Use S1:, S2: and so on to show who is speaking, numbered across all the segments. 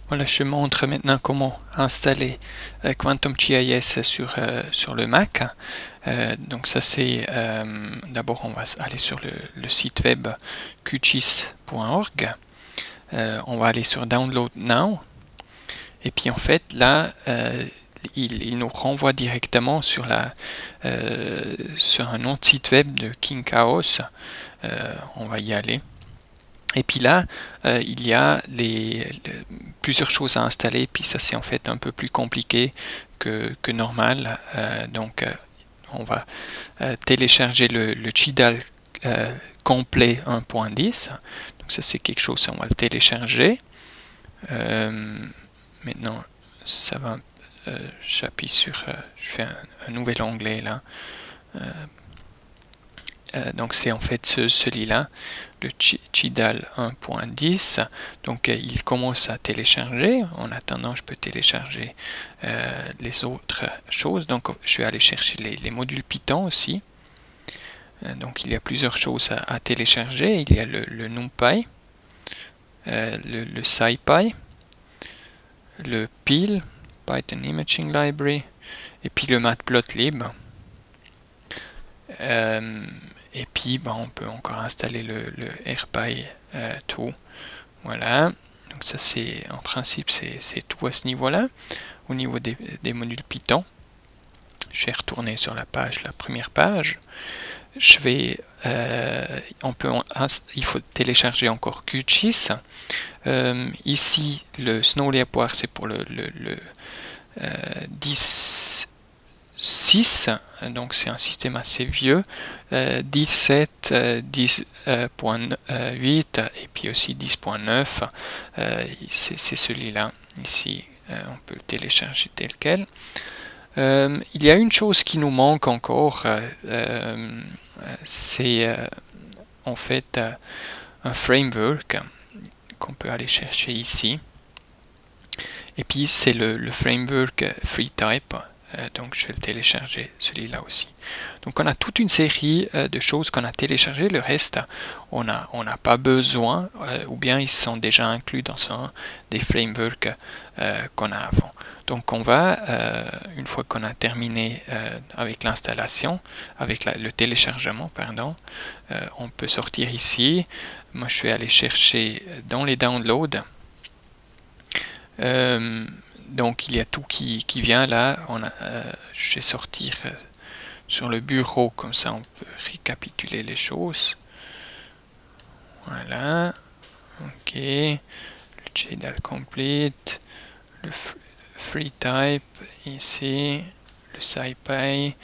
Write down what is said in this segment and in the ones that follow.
S1: Voilà, je montre maintenant comment installer Quantum GIS sur le Mac. Donc ça c'est, d'abord on va aller sur le site web qgis.org. On va aller sur Download Now. Et puis en fait là, il nous renvoie directement sur un autre site web de King Chaos. On va y aller. Et puis là, il y a plusieurs choses à installer, puis ça c'est en fait un peu plus compliqué que normal. Donc on va télécharger le GDAL complet 1.10. Donc ça c'est quelque chose, on va le télécharger. Maintenant, ça va. J'appuie sur. Je fais un nouvel onglet là. Donc c'est en fait celui-là, le GDAL 1.10. Donc il commence à télécharger. En attendant, je peux télécharger les autres choses. Donc je vais aller chercher les modules Python aussi. Donc il y a plusieurs choses à télécharger. Il y a le NumPy, le SciPy, le PIL, Python Imaging Library, et puis le Matplotlib. Et puis on peut encore installer le RPy tout. Voilà. Donc ça c'est en principe c'est tout à ce niveau-là. Au niveau des modules Python, je vais retourner sur la première page. Je vais il faut télécharger encore QGIS. Ici le Snow Leopard c'est pour le 10.6, donc c'est un système assez vieux. 17, 10.8 et puis aussi 10.9, c'est celui-là ici. On peut le télécharger tel quel. Il y a une chose qui nous manque encore, c'est en fait un framework qu'on peut aller chercher ici. Et puis c'est le framework FreeType. Donc je vais le télécharger, celui-là aussi. Donc on a toute une série de choses qu'on a téléchargées. Le reste, on n'a pas besoin, ou bien ils sont déjà inclus dans des frameworks qu'on a avant. Donc on va, une fois qu'on a terminé avec l'installation, avec le téléchargement, pardon, on peut sortir ici. Moi je vais aller chercher dans les downloads. Donc il y a tout qui vient là. Je vais sortir sur le bureau, comme ça on peut récapituler les choses. Voilà. Ok. Le GDAL complete. Le FreeType ici. Le SciPy.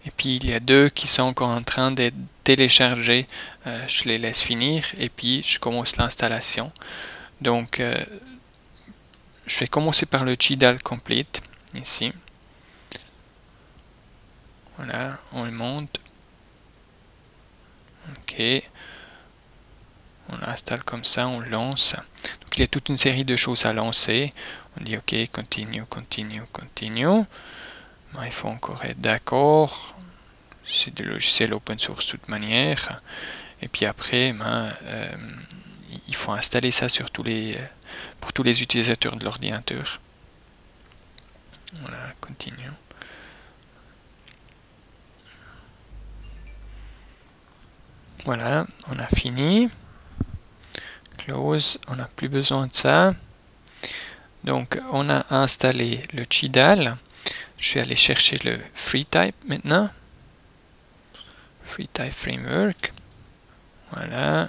S1: Et puis il y a deux qui sont encore en train d'être téléchargés. Je les laisse finir et puis je commence l'installation. Donc je vais commencer par le GDAL complete, ici. Voilà, on le monte. Ok. On l'installe comme ça, on lance. Donc il y a toute une série de choses à lancer. On dit ok, continue, continue, continue. Il faut encore être d'accord. C'est des logiciels open source de toute manière. Et puis après, il faut installer ça sur pour tous les utilisateurs de l'ordinateur. Voilà, continue. Voilà, on a fini. Close, on n'a plus besoin de ça. Donc on a installé le GDAL. Je vais aller chercher le FreeType maintenant. FreeType Framework. Voilà.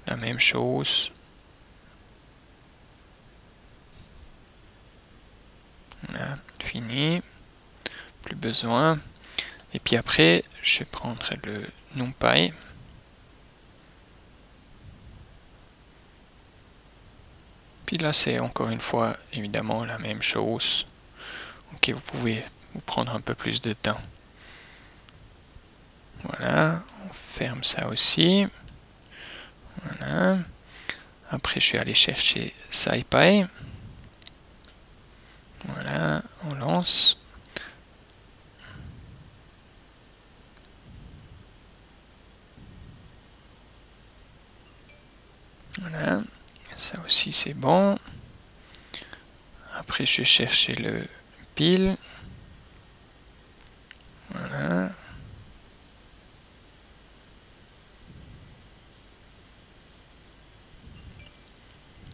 S1: La même chose. Voilà, fini. Plus besoin. Et puis après, je vais prendre le NumPy. Puis là, c'est encore une fois, évidemment, la même chose. Ok, vous pouvez vous prendre un peu plus de temps. Voilà, on ferme ça aussi. Voilà. Après, je vais aller chercher SciPy. Voilà, on lance. Voilà, ça aussi c'est bon. Après, je vais chercher le pile. Voilà.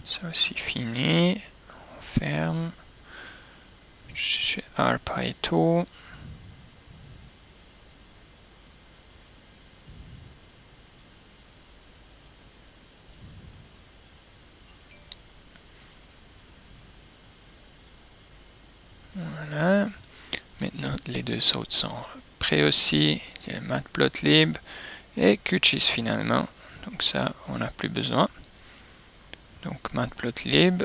S1: Ça aussi fini. On ferme. Je vais ARPA-E2. Voilà. Maintenant, les deux autres sont prêts aussi. Il y a Matplotlib et QGIS finalement. Donc ça, on n'a plus besoin. Donc Matplotlib.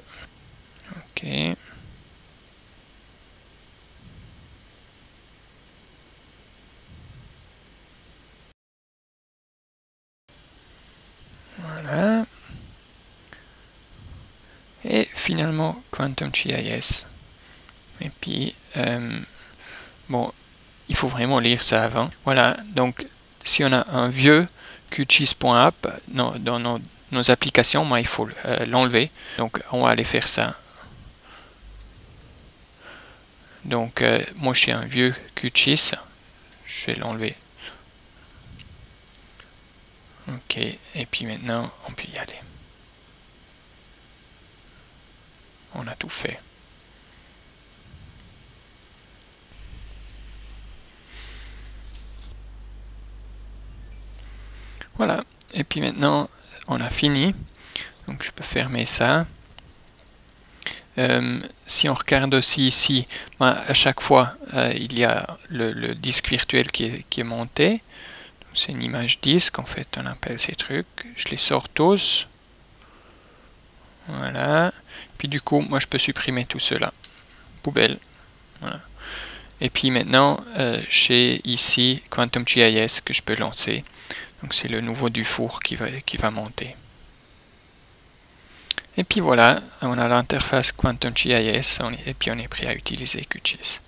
S1: Ok. Voilà. Et finalement QuantumGIS. Et puis, bon, il faut vraiment lire ça avant. Voilà, donc si on a un vieux QGIS.app dans nos applications, moi, il faut l'enlever. Donc on va aller faire ça. Donc moi j'ai un vieux QGIS, je vais l'enlever. Ok, et puis maintenant on peut y aller. On a tout fait. Voilà, et puis maintenant on a fini. Donc je peux fermer ça. Si on regarde aussi ici, à chaque fois il y a le disque virtuel qui est monté. C'est une image disque, en fait on appelle ces trucs. Je les sors tous. Voilà. Puis du coup, moi je peux supprimer tout cela. Poubelle. Voilà. Et puis maintenant, j'ai ici QuantumGIS que je peux lancer. Donc c'est le nouveau Dufour qui va monter. Et puis voilà, on a l'interface QuantumGIS et puis on est prêt à utiliser QGIS.